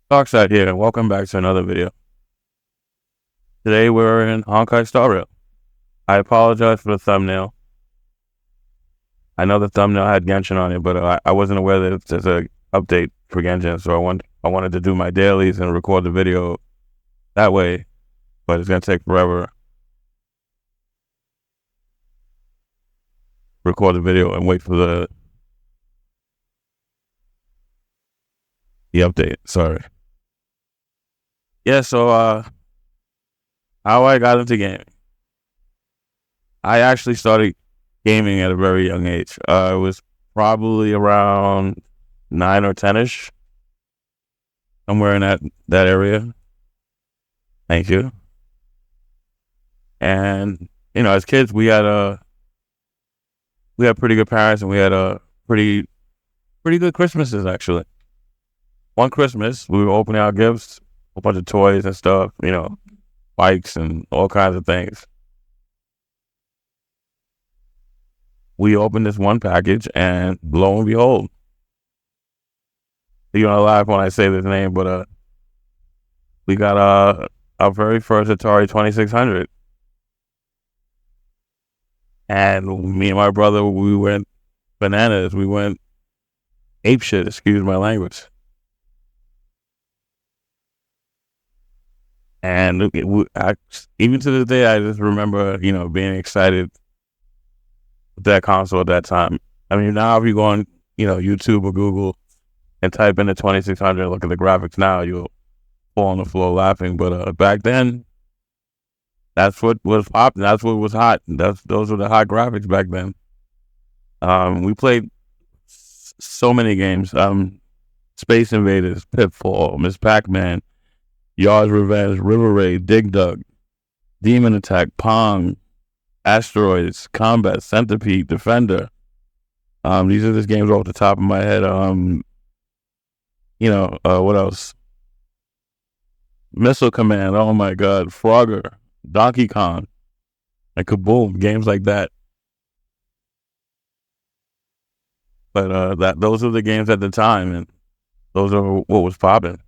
Dusk here, and welcome back to another video. Today we're in Honkai Star Rail. I apologize for the thumbnail. I know the thumbnail had Genshin on it, but I wasn't aware that there's an update for Genshin, so I wanted to do my dailies and record the video that way, but it's gonna take forever. Record the video and wait for the update. Sorry. Yeah, so how I got into gaming. I actually started gaming at a very young age. It was probably around 9 or 10ish, somewhere in that area. Thank you. And as kids, we had pretty good parents, and we had pretty good Christmases actually. One Christmas, we were opening our gifts, a bunch of toys and stuff, bikes and all kinds of things. We opened this one package, and lo and behold, you're gonna laugh when I say this name, but we got our very first Atari 2600, and me and my brother, we went bananas. We went apeshit. Excuse my language. And even to this day, I just remember, being excited with that console at that time. I mean, now if you go on, YouTube or Google and type in the 2600, look at the graphics now, you'll fall on the floor laughing. But back then, that's what was popping. That's what was hot. Those were the hot graphics back then. We played so many games. Space Invaders, Pitfall, Miss Pac-Man, Yard's Revenge, River Raid, Dig Dug, Demon Attack, Pong, Asteroids, Combat, Centipede, Defender. These are just games off the top of my head. What else? Missile Command, oh my God, Frogger, Donkey Kong, and Kaboom, games like that. But those were the games at the time, and those are what was popping.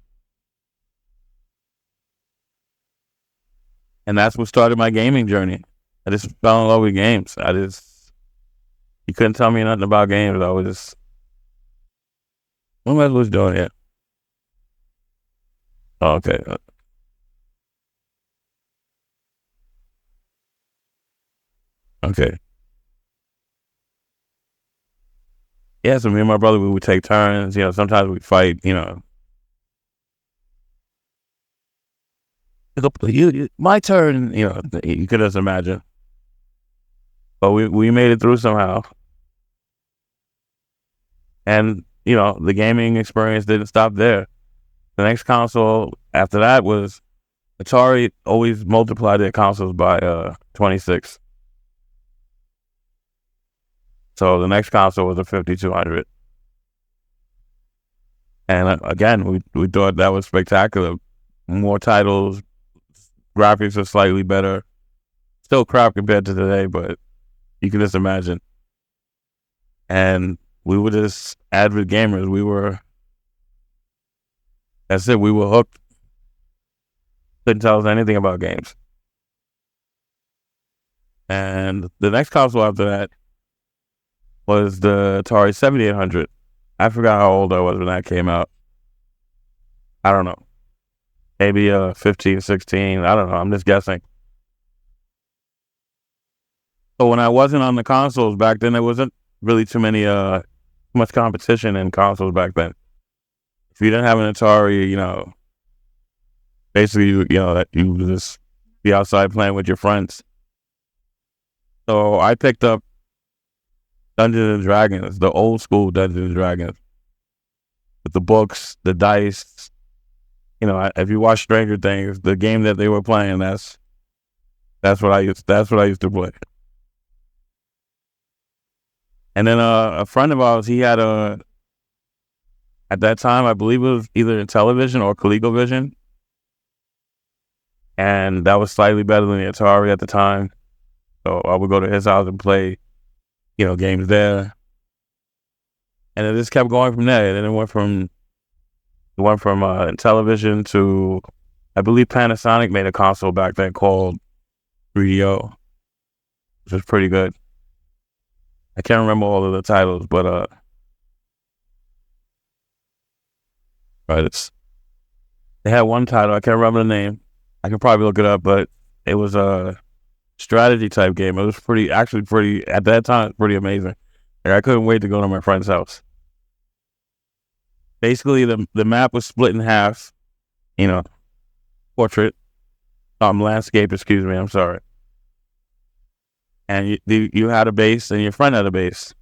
And that's what started my gaming journey. I just fell in love with games. You couldn't tell me nothing about games. I was just, what am I supposed to doing here? Oh, okay. Okay. Yeah, so me and my brother, we would take turns. Sometimes we'd fight. My turn. You could just imagine. But we made it through somehow. And, the gaming experience didn't stop there. The next console after that was Atari. Always multiplied their consoles by 26. So the next console was a 5200. And again, we thought that was spectacular. More titles, graphics are slightly better. Still crap compared to today, but you can just imagine. And we were just avid gamers. That's it, we were hooked. Couldn't tell us anything about games. And the next console after that was the Atari 7800. I forgot how old I was when that came out. I don't know. Maybe 15, 16. I don't know. I'm just guessing. So when I wasn't on the consoles back then, there wasn't really too much competition in consoles back then. If you didn't have an Atari, basically, that you would just be outside playing with your friends. So I picked up Dungeons and Dragons, the old school Dungeons and Dragons, with the books, the dice. If you watch Stranger Things, the game that they were playing, that's what I used to play. And then a friend of ours, he had at that time, I believe it was either Intellivision or ColecoVision, and that was slightly better than the Atari at the time. So I would go to his house and play, games there. And it just kept going from there. And then it went from It went from television to, I believe Panasonic made a console back then called 3DO, which was pretty good. I can't remember all of the titles, but right, they had one title. I can't remember the name. I can probably look it up, but it was a strategy type game. It was pretty at that time, pretty amazing. Like, I couldn't wait to go to my friend's house. Basically, the map was split in half. You know, portrait, landscape. Excuse me. I'm sorry. And you had a base, and your friend had a base.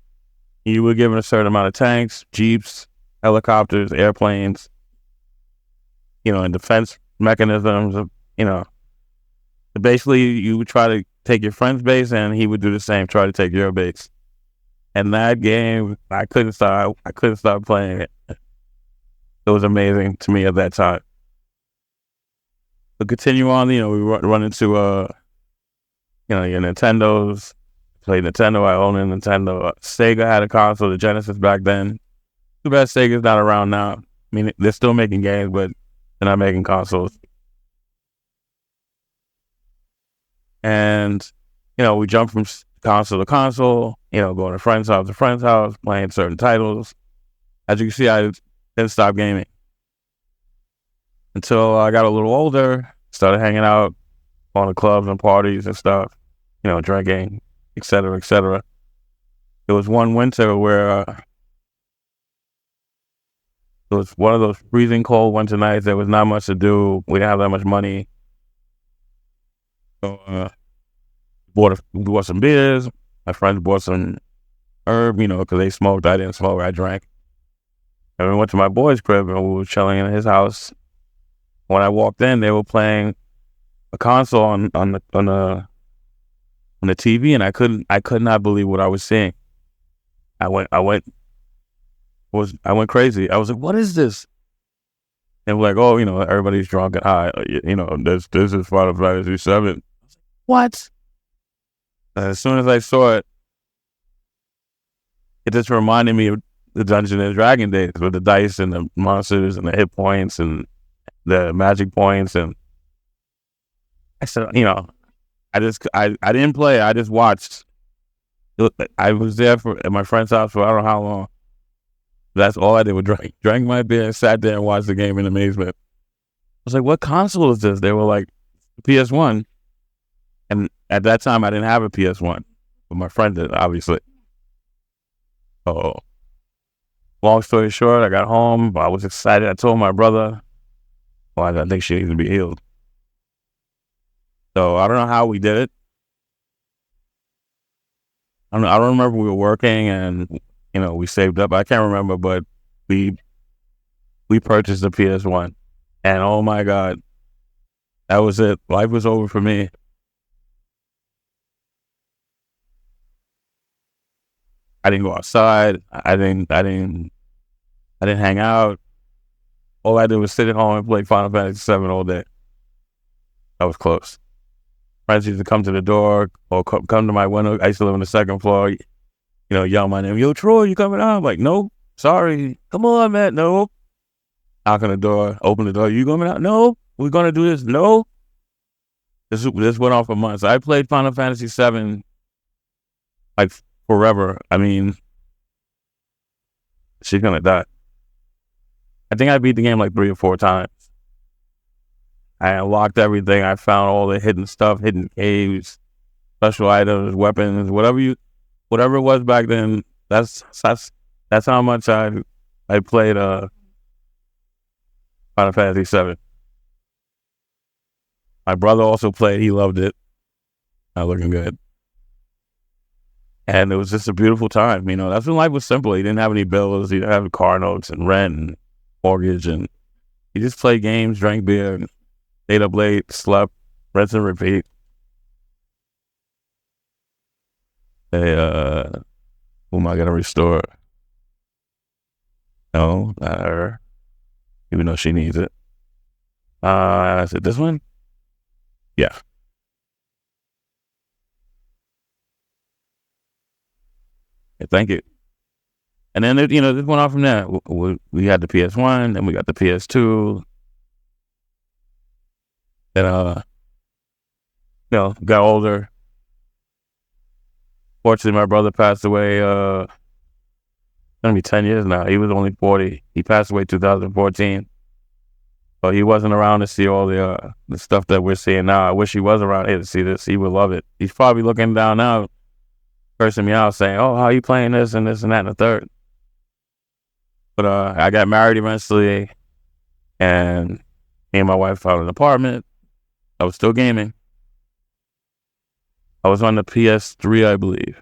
You were given a certain amount of tanks, jeeps, helicopters, airplanes. And defense mechanisms. Basically, you would try to take your friend's base, and he would do the same, try to take your base. And that game, I couldn't stop playing it. It was amazing to me at that time. But continue on, we run into, your Nintendos. Played Nintendo. I own a Nintendo. Sega had a console, the Genesis back then. Too bad Sega's not around now. I mean, they're still making games, but they're not making consoles. And, we jump from console to console, going to friend's house, playing certain titles. As you can see, I didn't stop gaming until I got a little older, started hanging out, going to clubs and parties and stuff, drinking, et cetera, et cetera. It was one winter where it was one of those freezing cold winter nights. There was not much to do. We didn't have that much money. So we bought some beers. My friends bought some herb, because they smoked. I didn't smoke. I drank. And we went to my boy's crib and we were chilling in his house. When I walked in, they were playing a console on the TV, and I could not believe what I was seeing. I went crazy. I was like, "What is this?" And we're like, "Oh, everybody's drunk and high. This is Final Fantasy 7." What? As soon as I saw it, it just reminded me of the Dungeons and Dragon days with the dice and the monsters and the hit points and the magic points. And I said, I didn't play. I just watched. I was there at my friend's house for I don't know how long. That's all I did was drank my beer and sat there and watched the game in amazement. I was like, "What console is this?" They were like, PS1. And at that time, I didn't have a PS1, but my friend did, obviously. Oh, long story short, I got home. I was excited. I told my brother, "Well, I think she needs to be healed." So I don't know how we did it. I don't remember. We were working and we saved up. I can't remember, but we purchased the PS1, and oh my God, that was it. Life was over for me. I didn't go outside. I didn't hang out. All I did was sit at home and play Final Fantasy 7 all day. I was close. Friends used to come to the door or come to my window. I used to live on the second floor. Yell my name. "Yo, Troy, you coming out?" I'm like, "Nope. Sorry. Come on, man. Nope." Knock on the door. Open the door. "You coming out?" "No. We're gonna do this." "No." This went on for months. I played Final Fantasy 7 like forever. I mean, she's gonna die. I think I beat the game like 3 or 4 times. I unlocked everything. I found all the hidden stuff, hidden caves, special items, weapons, whatever it was back then. That's how much I played Final Fantasy 7. My brother also played. He loved it. Not looking good. And it was just a beautiful time. That's when life was simple. You didn't have any bills. You didn't have car notes and rent and mortgage. And you just played games, drank beer, and stayed up late, slept, rinse and repeat. Hey, who am I going to restore? No, not her. Even though she needs it. Is it this one? Yeah. Thank you. And then it just went on from there. We had the PS1, then we got the PS2, then got older. Fortunately, my brother passed away. Gonna be 10 years now. He was only 40. He passed away 2014. So he wasn't around to see all the stuff that we're seeing now. I wish he was around here to see this. He would love it. He's probably looking down now, cursing me out, saying, "Oh, how you playing this and this and that and the third?" But I got married eventually, and me and my wife found an apartment. I was still gaming. I was on the PS3, I believe,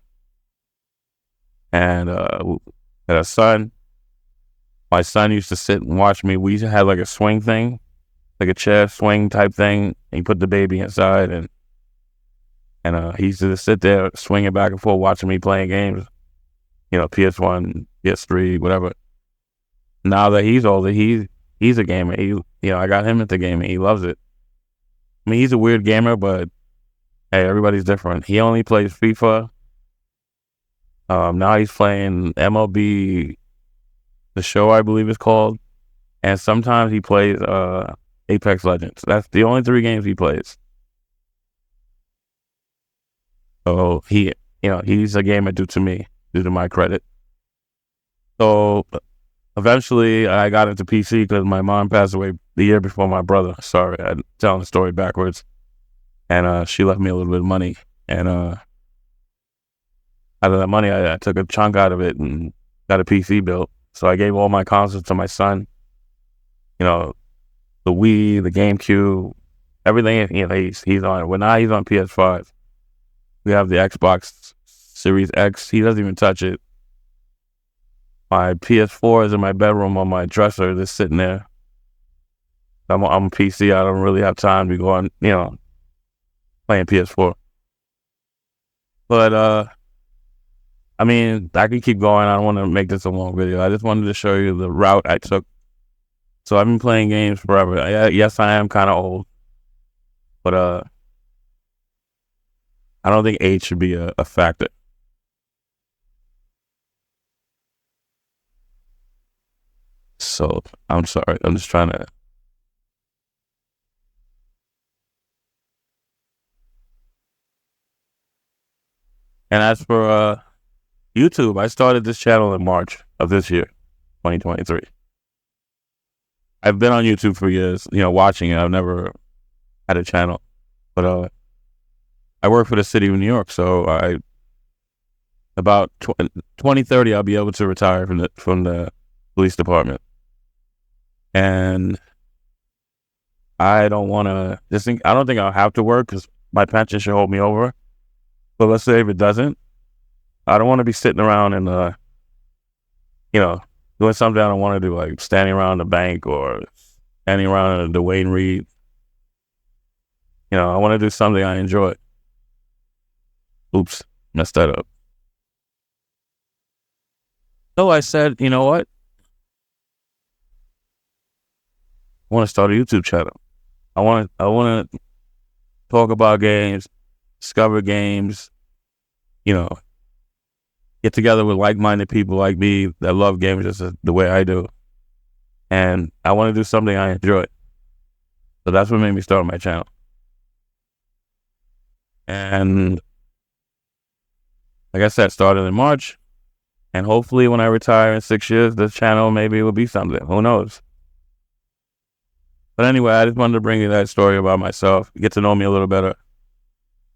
and had a son. My son used to sit and watch me. We used to have like a swing thing, like a chair swing type thing, and you put the baby inside, and he used to just sit there swinging back and forth, watching me playing games. PS1, PS3, whatever. Now that he's older, he's a gamer. I got him into gaming. He loves it. I mean, he's a weird gamer, but hey, everybody's different. He only plays FIFA. Now he's playing MLB, the show, I believe it's called, and sometimes he plays Apex Legends. That's the only 3 games he plays. So he's a gamer due to my credit. So eventually I got into PC because my mom passed away the year before my brother. Sorry, I'm telling the story backwards. And she left me a little bit of money. And out of that money, I took a chunk out of it and got a PC built. So I gave all my consoles to my son. The Wii, the GameCube, everything. He's on it. Well, now he's on PS5. We have the Xbox Series X. He doesn't even touch it. My PS4 is in my bedroom on my dresser, just sitting there. I'm a PC. I don't really have time to go on, playing PS4. But I mean, I can keep going. I don't want to make this a long video. I just wanted to show you the route I took. So I've been playing games forever. Yes, I am kind of old, but I don't think age should be a factor. So I'm sorry. I'm just trying to. And as for YouTube, I started this channel in March of this year, 2023. I've been on YouTube for years, watching it. I've never had a channel, but I work for the city of New York, so about 2030, I'll be able to retire from the police department, and I don't want to. I don't think I'll have to work because my pension should hold me over. But let's say if it doesn't, I don't want to be sitting around and doing something I don't want to do, like standing around the bank or standing around the Wayne Reed. I want to do something I enjoy. Oops, messed that up. So I said, you know what? I want to start a YouTube channel. I want to talk about games, discover games, get together with like-minded people like me that love games just the way I do. And I want to do something I enjoy. So that's what made me start my channel. And like I said, started in March. And hopefully when I retire in 6 years, this channel maybe will be something. Who knows? But anyway, I just wanted to bring you that story about myself. Get to know me a little better.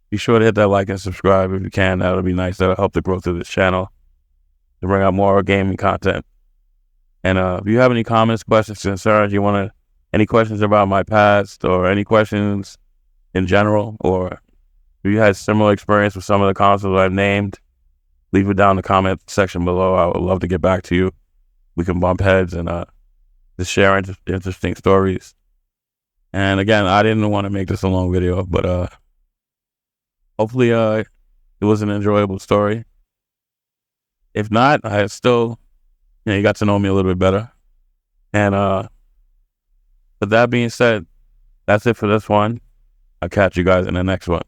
Be sure to hit that like and subscribe if you can. That'll be nice. That'll help the growth of this channel to bring out more gaming content. And if you have any comments, questions, concerns, any questions about my past or any questions in general, or if you had similar experience with some of the consoles I've named, leave it down in the comment section below. I would love to get back to you. We can bump heads and just share interesting stories. And again, I didn't want to make this a long video, but hopefully it was an enjoyable story. If not, I still, you got to know me a little bit better. And with that being said, that's it for this one. I'll catch you guys in the next one.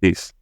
Peace.